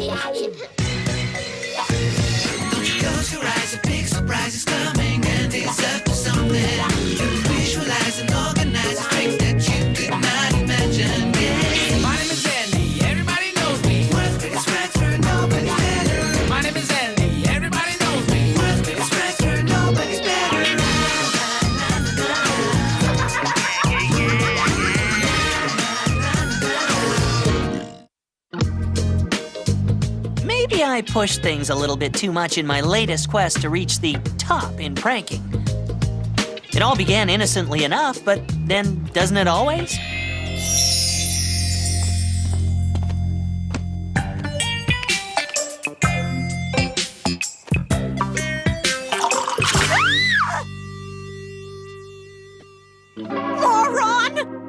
Close your eyes, a big surprise is coming, and it's up to something. Visualize and organize strength that you could not imagine. Yeah. My name is Andy, everybody knows me. World's biggest scratcher, nobody's better. My name is Andy, everybody knows me. World's biggest scratcher, nobody's better. Maybe I pushed things a little bit too much in my latest quest to reach the top in pranking. It all began innocently enough, but then doesn't it always? Moron!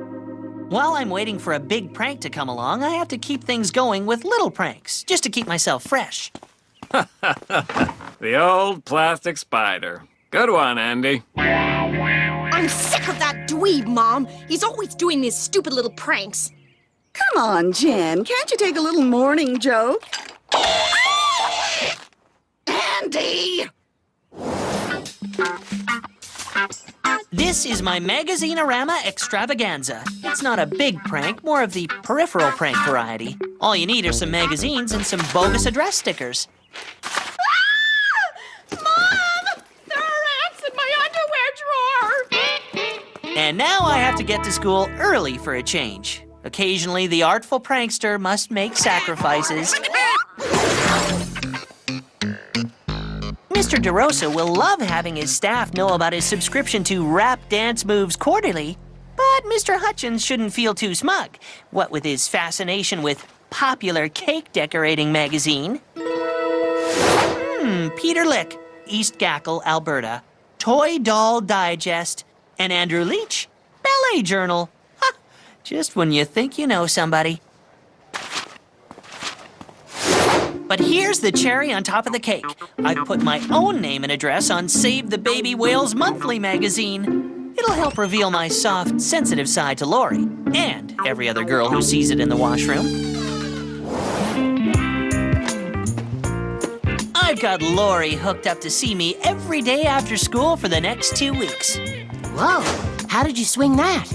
While I'm waiting for a big prank to come along, I have to keep things going with little pranks, just to keep myself fresh. The old plastic spider. Good one, Andy. I'm sick of that dweeb, Mom. He's always doing these stupid little pranks. Come on, Jen. Can't you take a little morning joke? Andy! This is my Magazine-orama extravaganza. It's not a big prank, more of the peripheral prank variety. All you need are some magazines and some bogus address stickers. Mom! There are ants in my underwear drawer! And now I have to get to school early for a change. Occasionally, the artful prankster must make sacrifices. Mr. DeRosa will love having his staff know about his subscription to Rap Dance Moves Quarterly, but Mr. Hutchins shouldn't feel too smug, what with his fascination with Popular Cake Decorating Magazine. Peter Lick, East Gackle, Alberta, Toy Doll Digest, and Andrew Leach, Ballet Journal. Ha! Just when you think you know somebody. But here's the cherry on top of the cake. I've put my own name and address on Save the Baby Whales Monthly magazine. It'll help reveal my soft, sensitive side to Lori and every other girl who sees it in the washroom. I've got Lori hooked up to see me every day after school for the next 2 weeks. Whoa, how did you swing that?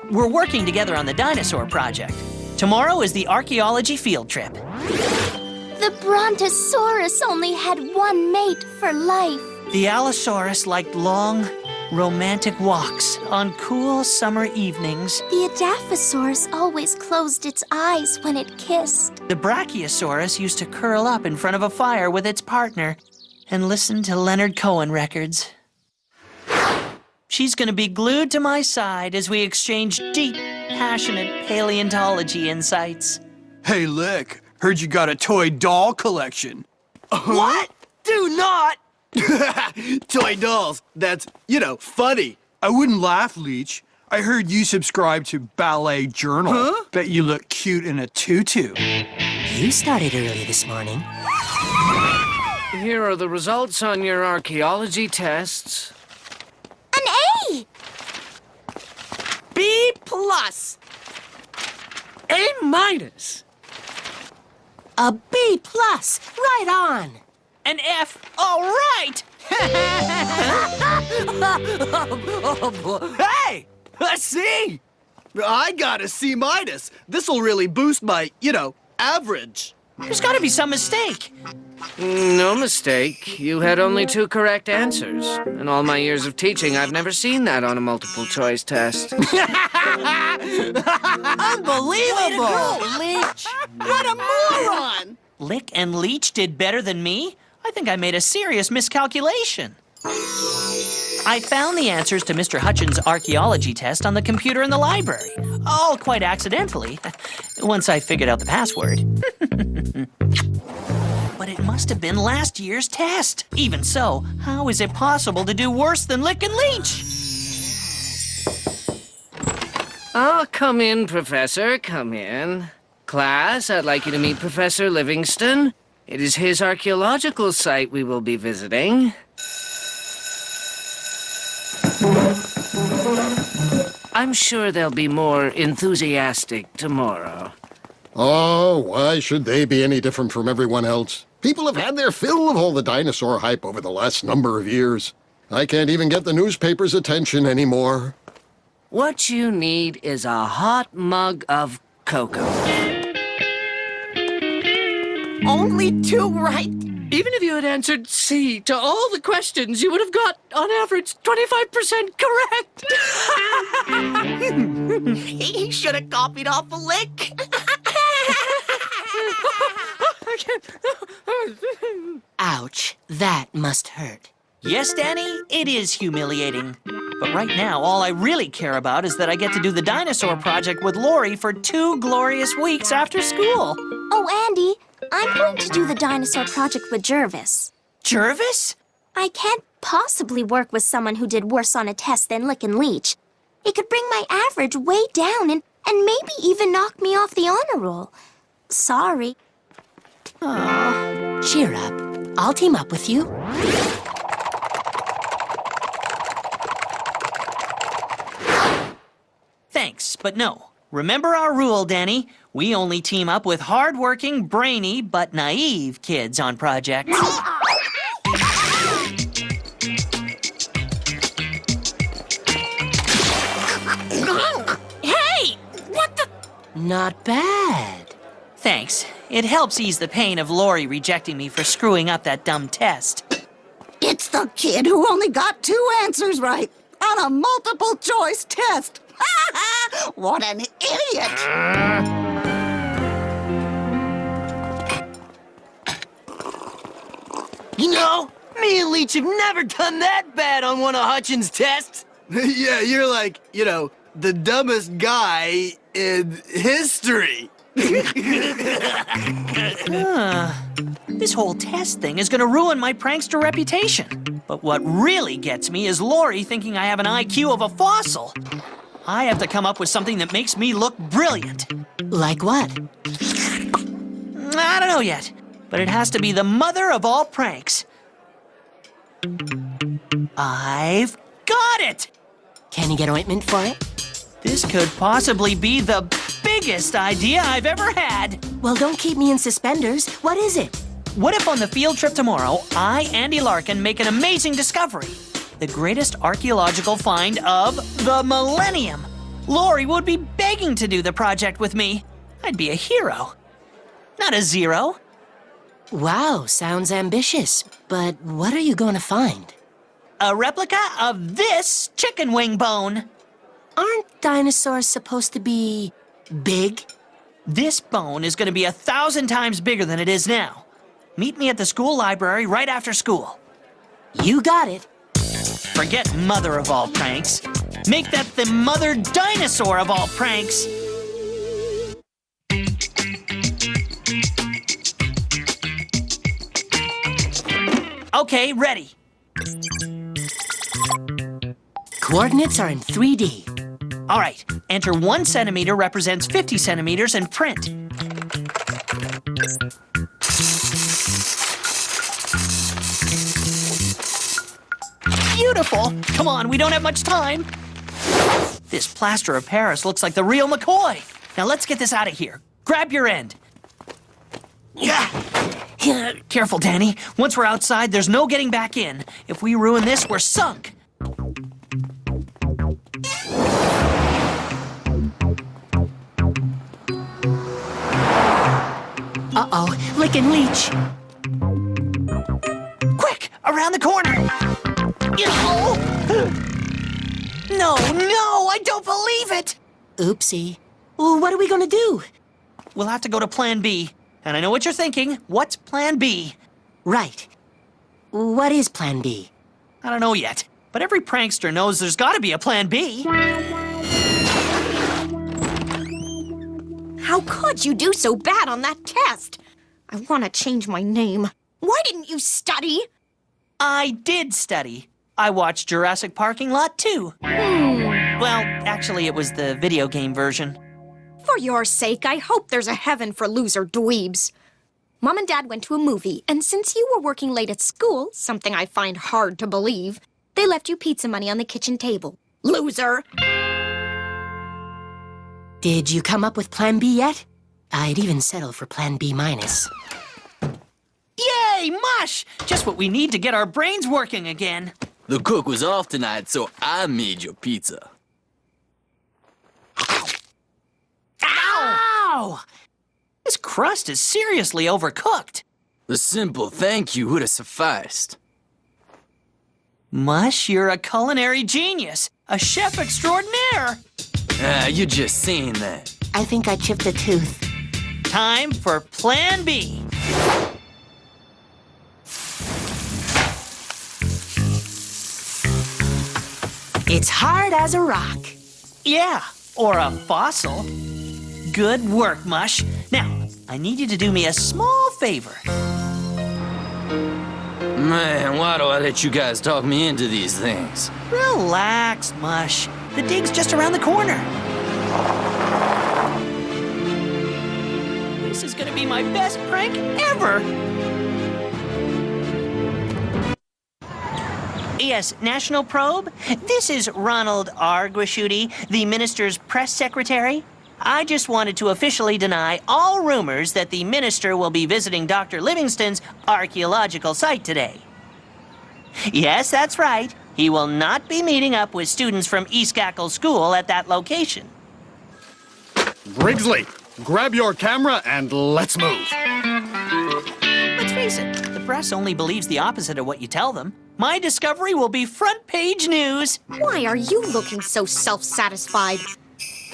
We're working together on the dinosaur project. Tomorrow is the archaeology field trip. The Brontosaurus only had one mate for life. The Allosaurus liked long, romantic walks on cool summer evenings. The Edaphosaurus always closed its eyes when it kissed. The Brachiosaurus used to curl up in front of a fire with its partner and listen to Leonard Cohen records. She's gonna be glued to my side as we exchange deep, passionate paleontology insights. Hey, Lick, heard you got a toy doll collection. What? Do not! Toy dolls, that's, funny. I wouldn't laugh, Leech. I heard you subscribe to Ballet Journal. Huh? Bet you look cute in a tutu. You started early this morning. Here are the results on your archaeology tests. An A! B plus. A minus. A B plus. Right on. An F, all right! Hey! A C! I got a C minus. This'll really boost my, average. There's gotta be some mistake. No mistake. You had only 2 correct answers. In all my years of teaching, I've never seen that on a multiple choice test. Unbelievable! Leech. What a moron! Lick and Leech did better than me? I think I made a serious miscalculation. I found the answers to Mr. Hutchins' archaeology test on the computer in the library. All quite accidentally, once I figured out the password. But it must have been last year's test. Even so, how is it possible to do worse than Lick and Leech? Oh, come in, Professor, come in. Class, I'd like you to meet Professor Livingston. It is his archaeological site we will be visiting. I'm sure they'll be more enthusiastic tomorrow. Oh, why should they be any different from everyone else? People have had their fill of all the dinosaur hype over the last number of years. I can't even get the newspaper's attention anymore. What you need is a hot mug of cocoa. Only 2 right. Even if you had answered C to all the questions, you would have got, on average, 25% correct. He should have copied off a lick. Ouch, that must hurt. Yes, Danny, it is humiliating. But right now, all I really care about is that I get to do the dinosaur project with Lori for 2 glorious weeks after school. Oh, Andy, I'm going to do the dinosaur project with Jervis. Jervis? I can't possibly work with someone who did worse on a test than Lick and Leech. It could bring my average way down and maybe even knock me off the honor roll. Sorry. Cheer up. I'll team up with you. Thanks, but no. Remember our rule, Danny. We only team up with hardworking, brainy, but naive kids on projects. Hey! What the? Not bad. Thanks. It helps ease the pain of Lori rejecting me for screwing up that dumb test. It's the kid who only got 2 answers right on a multiple choice test. What an idiot! You know, me and Leech have never done that bad on one of Hutchins' tests. Yeah, you're like, the dumbest guy in history. This whole test thing is gonna ruin my prankster reputation. But what really gets me is Lori thinking I have an IQ of a fossil. I have to come up with something that makes me look brilliant. Like what? I don't know yet, but it has to be the mother of all pranks. I've got it! Can you get ointment for it? This could possibly be the biggest idea I've ever had. Well, don't keep me in suspenders. What is it? What if on the field trip tomorrow, I, Andy Larkin, make an amazing discovery? The greatest archaeological find of the millennium. Lori would be begging to do the project with me. I'd be a hero, not a zero. Wow, sounds ambitious. But what are you going to find? A replica of this chicken wing bone. Aren't dinosaurs supposed to be big? This bone is going to be 1,000 times bigger than it is now. Meet me at the school library right after school. You got it. Forget mother of all pranks. Make that the mother dinosaur of all pranks. Okay, ready. Coordinates are in 3D. All right, enter 1 centimeter represents 50 centimeters and print. Beautiful. Come on, we don't have much time. This plaster of Paris looks like the real McCoy. Now let's get this out of here. Grab your end. Yeah. Careful, Danny. Once we're outside, there's no getting back in. If we ruin this, we're sunk. Uh-oh, Lick and Leech. Quick, around the corner. No, I don't believe it. Oopsie. Well, what are we going to do? We'll have to go to Plan B. And I know what you're thinking. What's Plan B? Right. What is Plan B? I don't know yet. But every prankster knows there's got to be a Plan B. How could you do so bad on that test? I want to change my name. Why didn't you study? I did study. I watched Jurassic Parking Lot too. Well, actually, it was the video game version. For your sake, I hope there's a heaven for loser dweebs. Mom and Dad went to a movie, and since you were working late at school, something I find hard to believe, they left you pizza money on the kitchen table. Loser! Did you come up with Plan B yet? I'd even settle for Plan B minus. Yay, mush! Just what we need to get our brains working again. The cook was off tonight, so I made your pizza. Ow! This crust is seriously overcooked. The simple thank you would have sufficed. Mush, you're a culinary genius. A chef extraordinaire. You're just saying that. I think I chipped a tooth. Time for Plan B. It's hard as a rock. Yeah, or a fossil. Good work, Mush. Now, I need you to do me a small favor. Man, why do I let you guys talk me into these things? Relax, Mush. The dig's just around the corner. This is gonna be my best prank ever. Yes, National Probe. This is Ronald R. Guasciuti, the minister's press secretary. I just wanted to officially deny all rumors that the minister will be visiting Dr. Livingston's archaeological site today. Yes, that's right. He will not be meeting up with students from East Gackle School at that location. Briggsley, grab your camera and let's move. Let's face it, the press only believes the opposite of what you tell them. My discovery will be front-page news. Why are you looking so self-satisfied?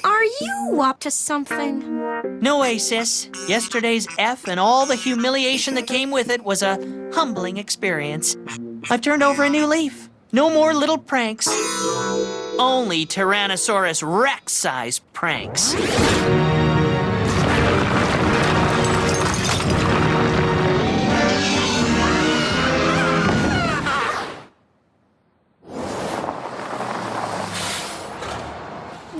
Are you up to something? No way, sis. Yesterday's F and all the humiliation that came with it was a humbling experience. I've turned over a new leaf. No more little pranks. Only Tyrannosaurus Rex-size pranks.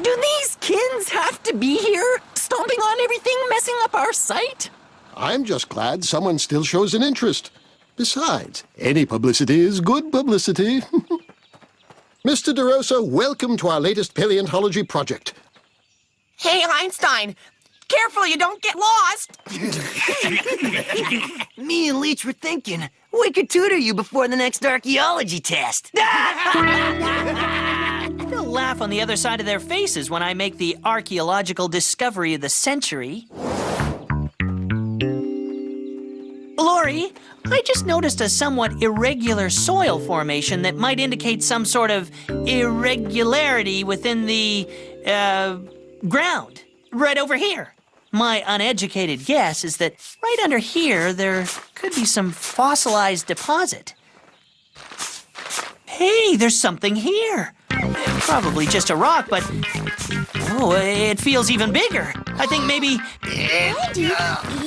Do these kids have to be here? Stomping on everything, messing up our site? I'm just glad someone still shows an interest. Besides, any publicity is good publicity. Mr. DeRosa, welcome to our latest paleontology project. Hey, Einstein! Careful you don't get lost! Me and Leech were thinking, we could tutor you before the next archaeology test. They'll laugh on the other side of their faces when I make the archaeological discovery of the century. Lori, I just noticed a somewhat irregular soil formation that might indicate some sort of irregularity within the, ground. Right over here. My uneducated guess is that right under here, there could be some fossilized deposit. Hey, there's something here. Probably just a rock, but... oh, it feels even bigger. I think maybe... Andy,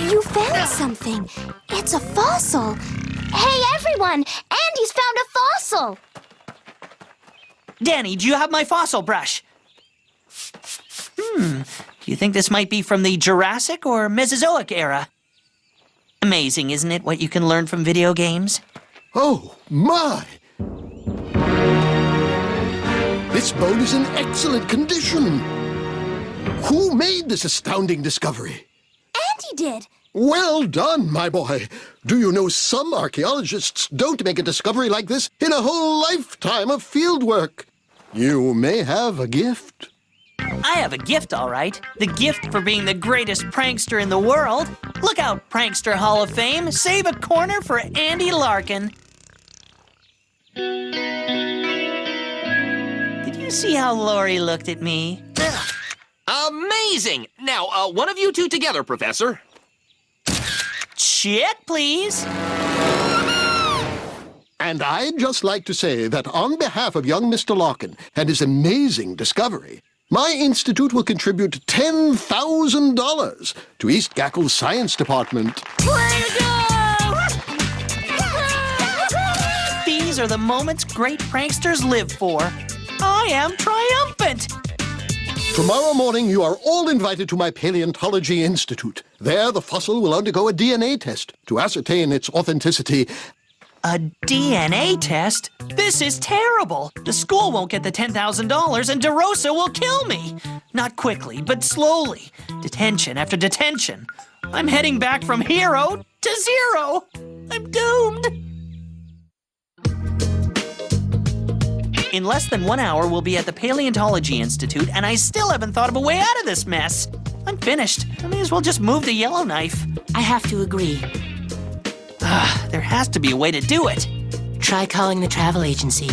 you found something. It's a fossil. Hey, everyone! Andy's found a fossil! Danny, do you have my fossil brush? Do you think this might be from the Jurassic or Mesozoic era? Amazing, isn't it, what you can learn from video games? Oh, my! This bone is in excellent condition. Who made this astounding discovery? Andy did. Well done, my boy. Do you know some archaeologists don't make a discovery like this in a whole lifetime of fieldwork? You may have a gift. I have a gift, all right. The gift for being the greatest prankster in the world. Look out, Prankster Hall of Fame. Save a corner for Andy Larkin. Did you see how Lori looked at me? Amazing! Now, one of you two together, Professor. Check, please. And I'd just like to say that on behalf of young Mr. Larkin and his amazing discovery, my institute will contribute $10,000 to East Gackle's science department. These are the moments great pranksters live for. I am triumphant. Tomorrow morning, you are all invited to my Paleontology Institute. There, the fossil will undergo a DNA test to ascertain its authenticity A DNA test? This is terrible. The school won't get the $10,000 and DeRosa will kill me. Not quickly, but slowly. Detention after detention. I'm heading back from hero to zero. I'm doomed. In less than 1 hour, we'll be at the Paleontology Institute, and I still haven't thought of a way out of this mess. I'm finished. I may as well just move to Yellowknife. I have to agree. There has to be a way to do it. Try calling the travel agency.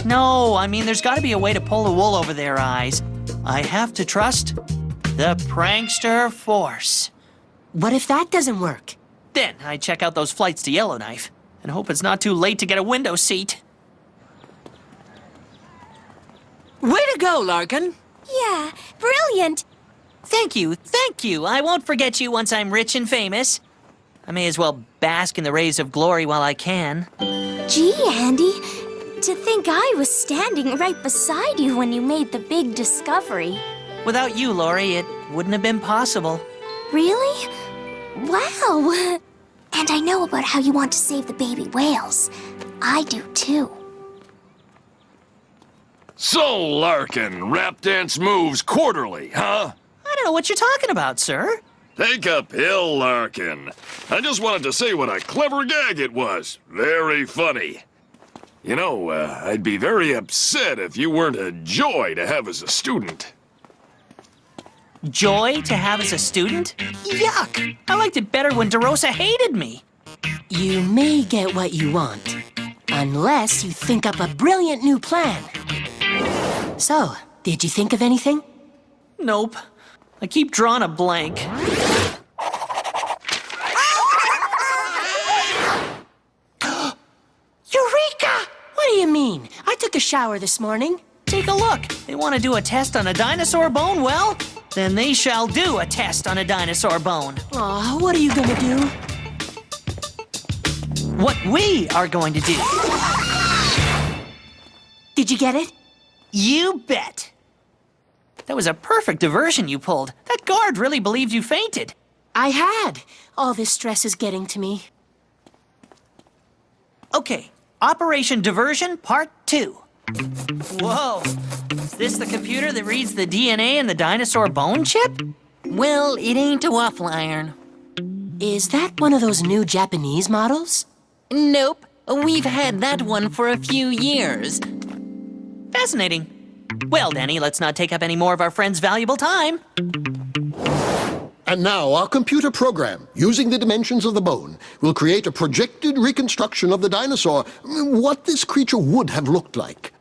No, I mean, there's got to be a way to pull the wool over their eyes. I have to trust the prankster force. What if that doesn't work? Then I check out those flights to Yellowknife and hope it's not too late to get a window seat. Way to go, Larkin. Yeah, brilliant. Thank you, thank you. I won't forget you once I'm rich and famous. I may as well bask in the rays of glory while I can. Gee, Andy, to think I was standing right beside you when you made the big discovery. Without you, Lori, it wouldn't have been possible. Really? Wow. And I know about how you want to save the baby whales. I do too. So, Larkin, rap dance moves quarterly, huh? I don't know what you're talking about, sir. Take a pill, Larkin. I just wanted to say what a clever gag it was. Very funny. You know, I'd be very upset if you weren't a joy to have as a student. Joy to have as a student? Yuck! I liked it better when DeRosa hated me. You may get what you want, unless you think up a brilliant new plan. So, did you think of anything? Nope. I keep drawing a blank. Eureka! What do you mean? I took a shower this morning. Take a look. They want to do a test on a dinosaur bone? Well, then they shall do a test on a dinosaur bone. Aw, what are you gonna do? What we are going to do. Did you get it? You bet. That was a perfect diversion you pulled. That guard really believed you fainted. I had. All this stress is getting to me. Okay, Operation Diversion Part 2. Whoa, is this the computer that reads the DNA in the dinosaur bone chip? Well, it ain't a waffle iron. Is that one of those new Japanese models? Nope. We've had that one for a few years. Fascinating. Well, Danny, let's not take up any more of our friend's valuable time. And now our computer program, using the dimensions of the bone, will create a projected reconstruction of the dinosaur, what this creature would have looked like.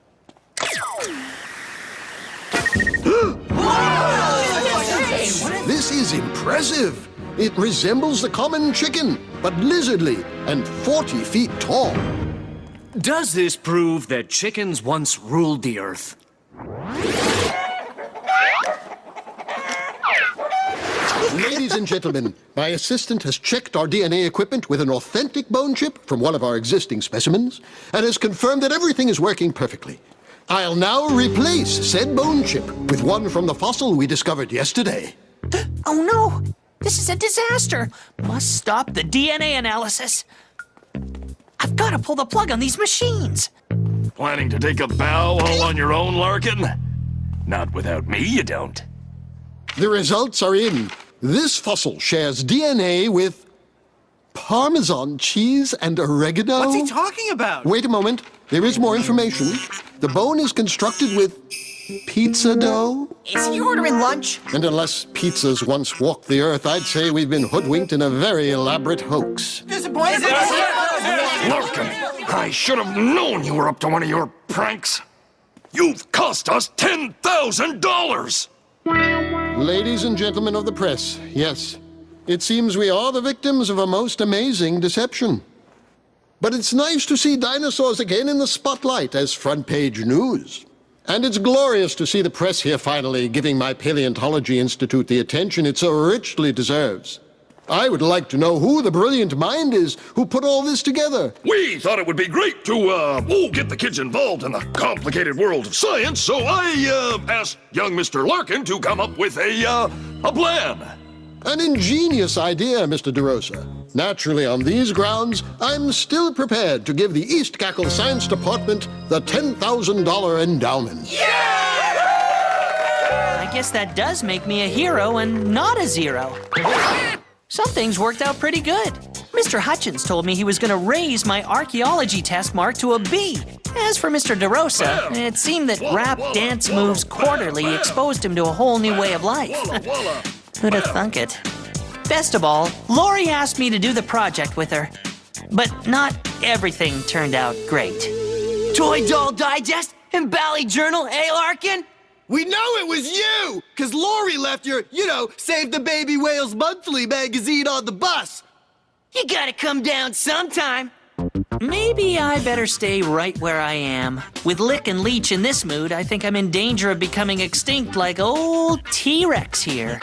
This is impressive. It resembles the common chicken, but lizardly and 40 feet tall. Does this prove that chickens once ruled the earth? Ladies and gentlemen, my assistant has checked our DNA equipment with an authentic bone chip from one of our existing specimens and has confirmed that everything is working perfectly. I'll now replace said bone chip with one from the fossil we discovered yesterday. Oh no! This is a disaster! Must stop the DNA analysis. I've got to pull the plug on these machines. Planning to take a bow all on your own, Larkin? Not without me, you don't. The results are in. This fossil shares DNA with Parmesan cheese and oregano. What's he talking about? Wait a moment. There is more information. The bone is constructed with pizza dough. Is he ordering lunch? And unless pizzas once walked the earth, I'd say we've been hoodwinked in a very elaborate hoax. Larkin, I should have known you were up to one of your pranks. You've cost us $10,000! Ladies and gentlemen of the press, yes, it seems we are the victims of a most amazing deception. But it's nice to see dinosaurs again in the spotlight as front-page news. And it's glorious to see the press here finally giving my Paleontology Institute the attention it so richly deserves. I would like to know who the brilliant mind is who put all this together. We thought it would be great to, get the kids involved in the complicated world of science, so I, asked young Mr. Larkin to come up with a plan. An ingenious idea, Mr. DeRosa. Naturally, on these grounds, I'm still prepared to give the East Gackle Science Department the $10,000 endowment. I guess that does make me a hero and not a zero. Some things worked out pretty good. Mr. Hutchins told me he was going to raise my archaeology test mark to a B. As for Mr. DeRosa, it seemed that rap dance moves quarterly exposed him to a whole new way of life. Who'd have thunk it? Best of all, Lori asked me to do the project with her. But not everything turned out great. Toy Doll Digest and Bally Journal, eh, Larkin? We know it was you, because Lori left your, Save the Baby Whales Monthly magazine on the bus. You gotta come down sometime. Maybe I better stay right where I am. With Lick and Leech in this mood, I think I'm in danger of becoming extinct like old T-Rex here.